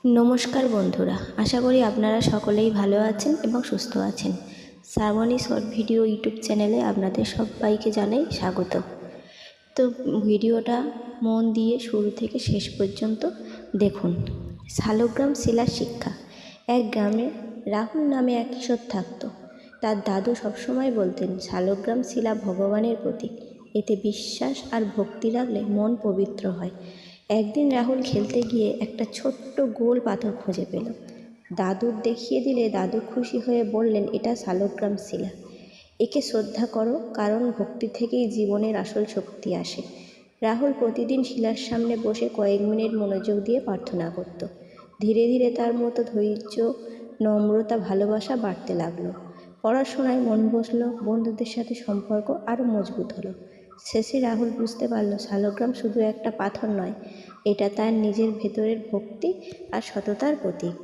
নমস্কার বন্ধুরা, আশা করি আপনারা সকলেই ভালো আছেন এবং সুস্থ আছেন। শ্রাবণী শর্ট ভিডিও ইউটিউব চ্যানেলে আপনাদের সবাইকে জানাই স্বাগত। তো ভিডিওটা মন দিয়ে শুরু থেকে শেষ পর্যন্ত দেখুন। শালগ্রাম শিলার শিক্ষা। এক গ্রামে রাহুল নামে এক কিশোর থাকতো। তার দাদু সবসময় বলতেন, শালগ্রাম শিলা ভগবানের প্রতীক, এতে বিশ্বাস আর ভক্তি রাখলে মন পবিত্র হয়। একদিন রাহুল খেলতে গিয়ে একটা ছোট্ট গোল পাথর খুঁজে পেল। দাদুর দেখিয়ে দিলে দাদু খুশি হয়ে বললেন, এটা শালগ্রাম শিলা, একে শ্রদ্ধা করো, কারণ ভক্তি থেকেই জীবনের আসল শক্তি আসে। রাহুল প্রতিদিন শিলার সামনে বসে কয়েক মিনিট মনোযোগ দিয়ে প্রার্থনা করত। ধীরে ধীরে তার মতো ধৈর্য, নম্রতা, ভালোবাসা বাড়তে লাগলো। পড়াশোনায় মন বসলো, বন্ধুদের সাথে সম্পর্ক আরও মজবুত হলো। শেষে রাহুল বুঝতে পারল, শালগ্রাম শুধু একটা পাথর নয়, এটা তার নিজের ভেতরের ভক্তি আর সততার প্রতীক।